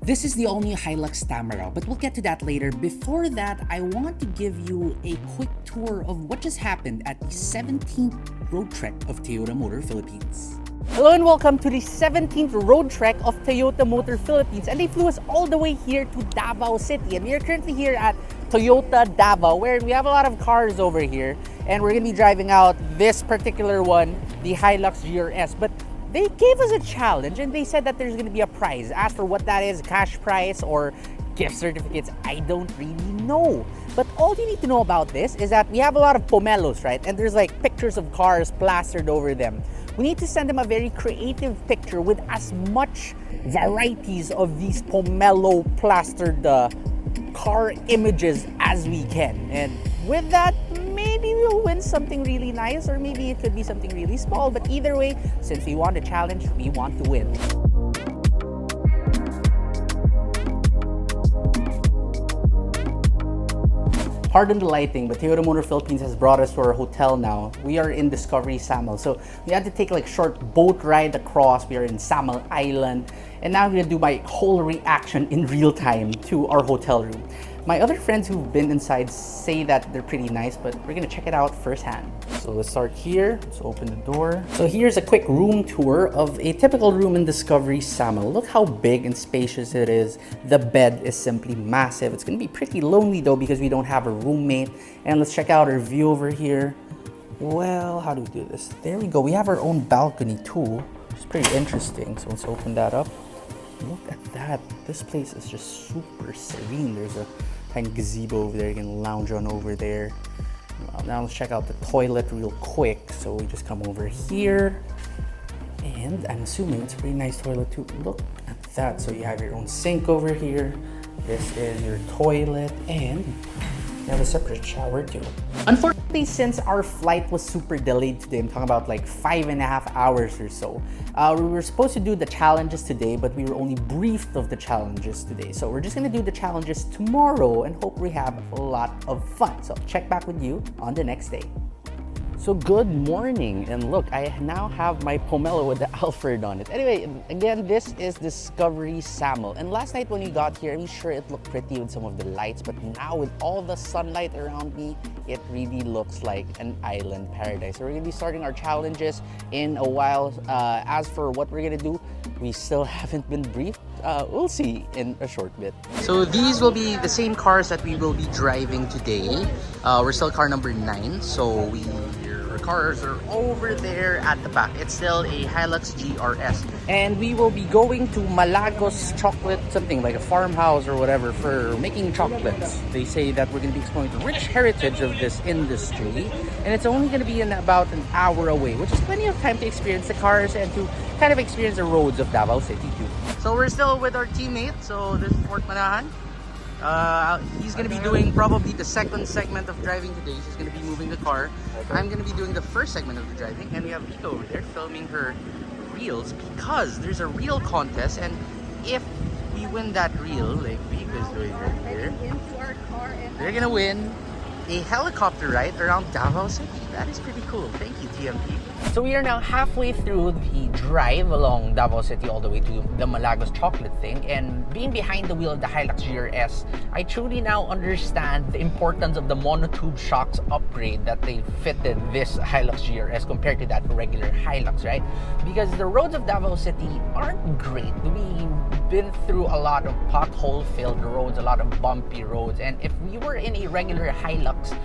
This is the all-new Hilux Tamaraw, but we'll get to that later. Before that, I want to give you a quick tour of what just happened at the 17th road trek of Toyota Motor Philippines. Hello and welcome to the 17th road trek of Toyota Motor Philippines, and they flew us all the way here to Davao City, and we are currently here at Toyota Davao, where we have a lot of cars over here, and we're going to be driving out this particular one, the Hilux GRS. But they gave us a challenge and they said that there's going to be a prize. As for what that is, cash prize or gift certificates, I don't really know. But all you need to know about this is that we have a lot of pomelos, right? And there's like pictures of cars plastered over them. We need to send them a very creative picture with as much varieties of these pomelo plastered car images as we can. And with that, maybe we'll win something really nice, or maybe it could be something really small. But either way, since we want a challenge, we want to win. Pardon the lighting, but Toyota Motor Philippines has brought us to our hotel now. We are in Discovery Samal. So we had to take like short boat ride across. We are in Samal Island. And now I'm gonna do my whole reaction in real time to our hotel room. My other friends who've been inside say that they're pretty nice, but we're gonna check it out firsthand. So let's start here. Let's open the door. So here's a quick room tour of a typical room in Discovery Samal. Look how big and spacious it is. The bed is simply massive. It's gonna be pretty lonely though because we don't have a roommate. And let's check out our view over here. Well, how do we do this? There we go. We have our own balcony too. It's pretty interesting. So let's open that up. Look at that. This place is just super serene. There's a tiny gazebo over there. You can lounge on over there. Well, now let's check out the toilet real quick. So we just come over here. And I'm assuming it's a pretty nice toilet too. Look at that. So you have your own sink over here. This is your toilet. And you have a separate shower too. Unfortunately, since our flight was super delayed today, I'm talking about like 5.5 hours or so, we were supposed to do the challenges today, but we were only briefed of the challenges today. So we're just gonna do the challenges tomorrow and hope we have a lot of fun. So I'll check back with you on the next day. So good morning, and look, I now have my pomelo with the Alfred on it. Anyway, again, this is Discovery Samal. And last night when we got here, I'm sure it looked pretty with some of the lights, but now with all the sunlight around me, it really looks like an island paradise. So we're gonna be starting our challenges in a while. As for what we're gonna do, we still haven't been briefed. We'll see in a short bit. So these will be the same cars that we will be driving today. We're still car number 9, so our cars are over there at the back. It's still a Hilux GRS. And we will be going to Malagos chocolate, something like a farmhouse or whatever, for making chocolates. They say that we're going to be exploring the rich heritage of this industry. And it's only going to be in about an hour away, which is plenty of time to experience the cars and to kind of experience the roads of Davao City too. So we're still with our teammate. So this is Fort Manahan. He's going to be doing probably the second segment of driving today. She's going to be moving the car. I'm going to be doing the first segment of the driving, and we have Vika over there filming her reels because there's a reel contest, and if we win that reel, like Vika's doing right here, they're going to win a helicopter ride around Davao City. That is pretty cool. Thank you, TMP. So we are now halfway through the drive along Davao City all the way to the Malagos chocolate thing, and being behind the wheel of the Hilux GRS, I truly now understand the importance of the monotube shocks upgrade that they fitted this Hilux GRS compared to that regular Hilux, right? Because the roads of Davao City aren't great. We've been through a lot of pothole-filled roads, a lot of bumpy roads, and if we were in a regular Hilux,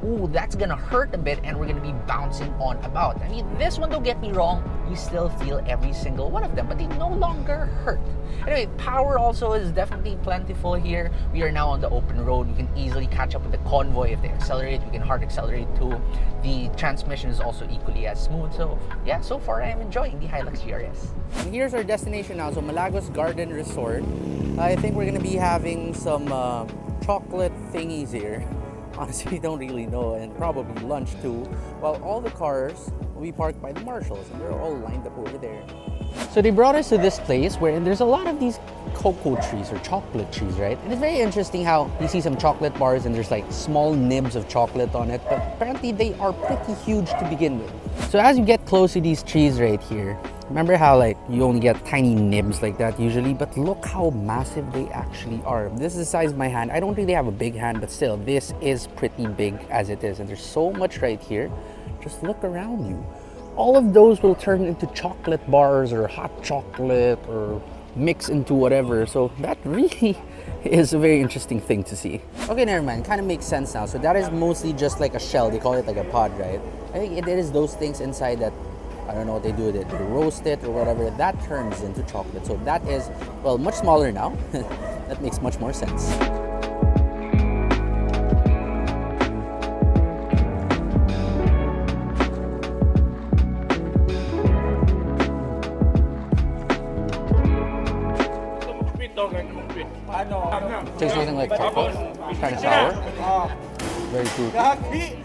ooh, that's gonna hurt a bit and we're gonna be bouncing on about. I mean, this one, don't get me wrong, you still feel every single one of them, but they no longer hurt. Anyway, power also is definitely plentiful here. We are now on the open road. We can easily catch up with the convoy. If they accelerate, we can hard accelerate too. The transmission is also equally as smooth. So yeah, so far I am enjoying the Hilux GRS. And here's our destination now, so Malagos Garden Resort. I think we're gonna be having some chocolate thingies here. Honestly, we don't really know, and probably lunch too, while all the cars will be parked by the marshals, and they're all lined up over there. So they brought us to this place where there's a lot of these cocoa trees or chocolate trees, right? And it's very interesting how you see some chocolate bars and there's like small nibs of chocolate on it, but apparently they are pretty huge to begin with. So as you get close to these trees right here, remember how like you only get tiny nibs like that usually, but look how massive they actually are. This is the size of my hand. I don't really have a big hand, but still, this is pretty big as it is. And there's so much right here. Just look around you. All of those will turn into chocolate bars or hot chocolate or mix into whatever. So that really is a very interesting thing to see. Okay, never mind. Kind of makes sense now. So that is mostly just like a shell. They call it like a pod, right? I think it is those things inside that, I don't know what they do with it. They roast it or whatever. That turns into chocolate. So that is, well, much smaller now. That makes much more sense. Tastes something like chocolate. Kind of sour. Very fruity.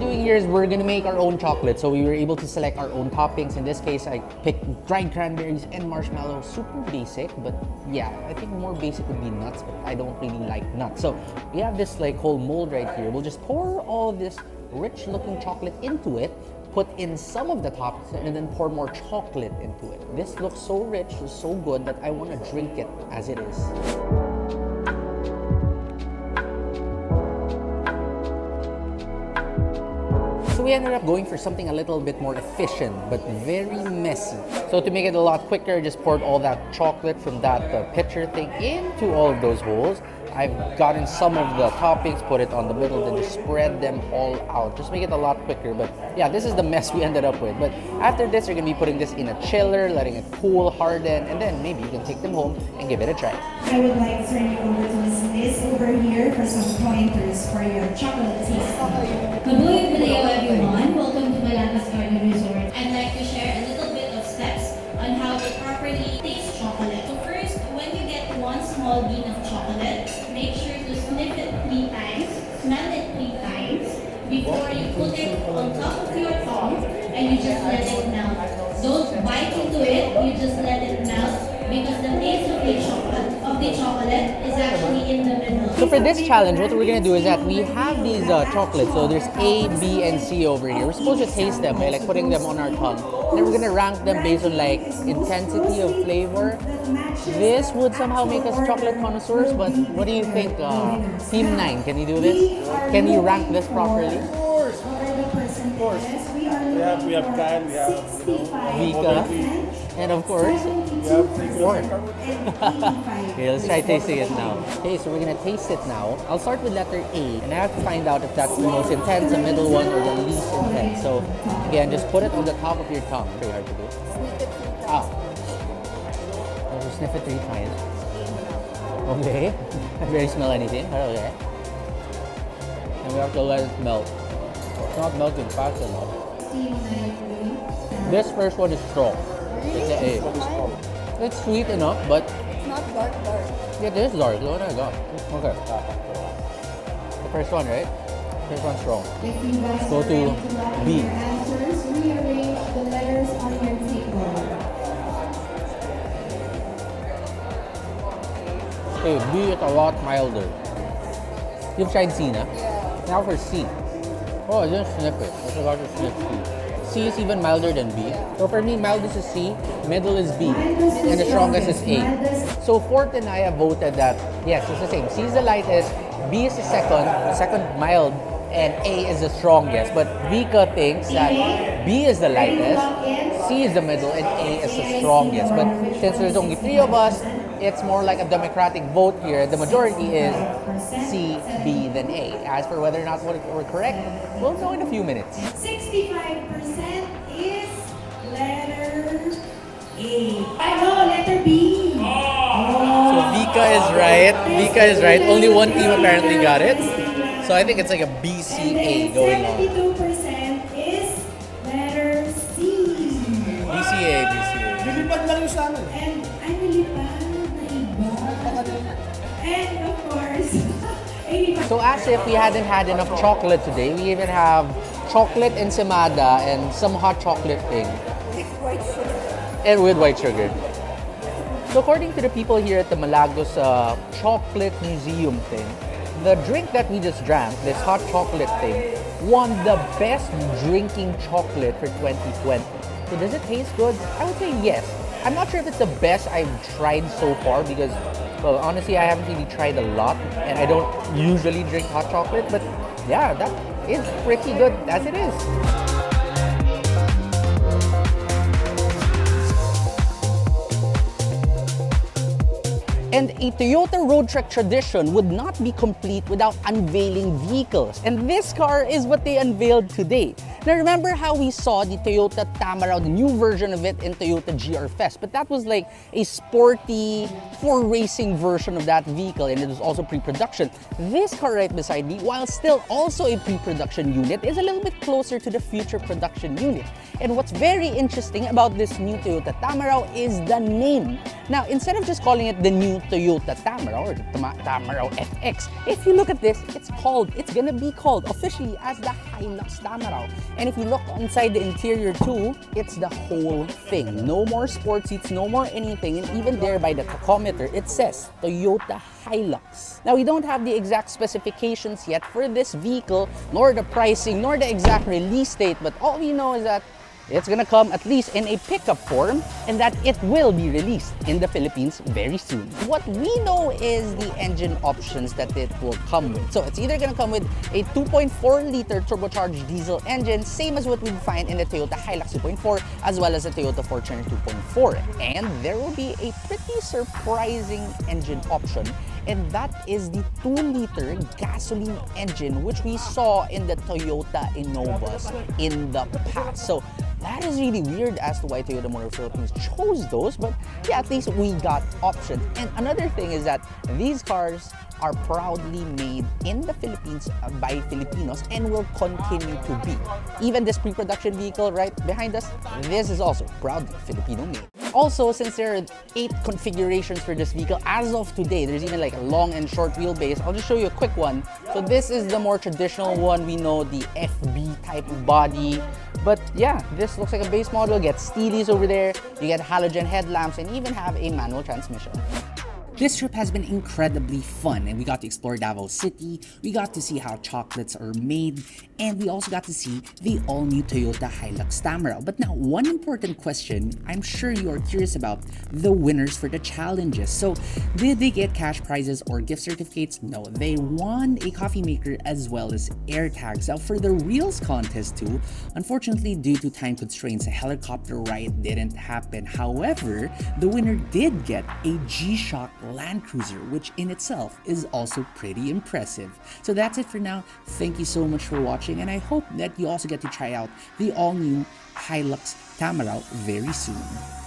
Here is we're gonna make our own chocolate, so we were able to select our own toppings. In this case, I picked dried cranberries and marshmallow. Super basic, but yeah, I think more basic would be nuts, but I don't really like nuts. So we have this like whole mold right here. We'll just pour all this rich looking chocolate into it, put in some of the toppings, and then pour more chocolate into it. This looks so rich, so good that I want to drink it as it is. So we ended up going for something a little bit more efficient, but very messy. So to make it a lot quicker, I just poured all that chocolate from that pitcher thing into all of those holes. I've gotten some of the toppings, put it on the middle, then just spread them all out. Just make it a lot quicker. But yeah, this is the mess we ended up with. But after this, you're gonna be putting this in a chiller, letting it cool, harden, and then maybe you can take them home and give it a try. I would like to turn you over to Miss Liz over here for some pointers for your chocolate tasting. Mabuhay video everyone. Welcome to Malagos Garden Resort. I'd like to share a little bit of steps on how to properly taste chocolate. So first, when you get one small bean of chocolate, make sure to sniff it 3 times, smell it 3 times, before you put it on top of your tongue and you just let it melt. Don't bite into it, you just let it melt because the taste of the chocolate is actually in the middle. So for this challenge, what we're gonna do is that we have these chocolates. So there's A, B, and C over here. We're supposed to taste them by like putting them on our tongue. Then we're gonna rank them based on like intensity of flavor. This would somehow make us chocolate connoisseurs, but what do you think, Team 9? Can you do this? Can you rank this properly? Of course. We have Kyle, we have Vika, and of course, Warren. Okay, let's try tasting it now. Okay, so we're gonna taste it now. I'll start with letter A, and I have to find out if that's the most intense, the middle one, or the least intense. So again, just put it on the top of your tongue. Very hard to do. So sniff it 3 times. Okay. I barely smell anything. Okay. And we have to let it melt. It's not melting fast enough. This first one is strong. It's an A. It's sweet enough, but It's not dark. yeah, it is dark. Look what I got. Okay. The first one, right? First one strong. Let's go to B. Answers, rearrange the letters on your table. Okay, B is a lot milder. You've tried C, na? Yeah. Now for C. Oh, I didn't sniff it. I forgot to sniff C. C is even milder than B. So for me, mildest is C, middle is B, and the strongest is A. So Fort and I have voted that, yes, it's the same. C is the lightest, B is the second mild, and A is the strongest. But Vika thinks that B is the lightest, C is the middle, and A is the strongest. But since there's only 3 of us, it's more like a democratic vote here. The majority is C, B, then A. As for whether or not we're correct, we'll know in a few minutes. 65% is letter A. No, letter B. So Vika is right. Vika is right. Only one team apparently got it. So I think it's like a BCA going on. 72% is letter C. BCA. Lilipad lang yung sa amin. And ay nilipad na iba. And of course, 85. So as if we hadn't had enough chocolate today, we even have chocolate ensaymada and some hot chocolate thing. And with white sugar. So according to the people here at the Malagos Chocolate Museum thing, the drink that we just drank, this hot chocolate thing, won the best drinking chocolate for 2020. So does it taste good? I would say yes. I'm not sure if it's the best I've tried so far because, well, honestly, I haven't really tried a lot and I don't usually drink hot chocolate, but yeah, that is pretty good as it is. And a Toyota road trek tradition would not be complete without unveiling vehicles. And this car is what they unveiled today. Now remember how we saw the Toyota Tamaraw, the new version of it in Toyota GRS, but that was like a sporty, for racing version of that vehicle and it was also pre-production. This car right beside me, while still also a pre-production unit, is a little bit closer to the future production unit. And what's very interesting about this new Toyota Tamaraw is the name. Now, instead of just calling it the new Toyota Tamaraw or the Tamaraw FX, if you look at this, it's gonna be called officially as the Hilux Tamaraw. And if you look inside the interior too, it's the whole thing. No more sports seats, no more anything. And even there by the tachometer, it says Toyota Hilux. Now, we don't have the exact specifications yet for this vehicle, nor the pricing, nor the exact release date, but all we know is that it's gonna come at least in a pickup form and that it will be released in the Philippines very soon. What we know is the engine options that it will come with. So it's either gonna come with a 2.4-liter turbocharged diesel engine, same as what we'd find in the Toyota Hilux 2.4 as well as the Toyota Fortuner 2.4. And there will be a pretty surprising engine option, and that is the 2-liter gasoline engine which we saw in the Toyota Innovas in the past. So that is really weird as to why Toyota Motor Philippines chose those, but yeah, at least we got options. And another thing is that these cars are proudly made in the Philippines by Filipinos and will continue to be. Even this pre-production vehicle right behind us, this is also proudly Filipino made. Also, since there are 8 configurations for this vehicle as of today, there's even like a long and short wheelbase. I'll just show you a quick one. So this is the more traditional one. We know the FB type of body. But yeah, this looks like a base model. Get steelies over there. You get halogen headlamps and even have a manual transmission. This trip has been incredibly fun and we got to explore Davao City, we got to see how chocolates are made, and we also got to see the all-new Toyota Hilux Tamaraw. But now, one important question I'm sure you are curious about: the winners for the challenges. So, did they get cash prizes or gift certificates? No, they won a coffee maker as well as air tags. Now, for the Reels contest too, unfortunately due to time constraints, a helicopter ride didn't happen. However, the winner did get a G-Shock Land Cruiser, which in itself is also pretty impressive. So that's it for now. Thank you so much for watching, and I hope that you also get to try out the all-new Hilux Tamaraw very soon.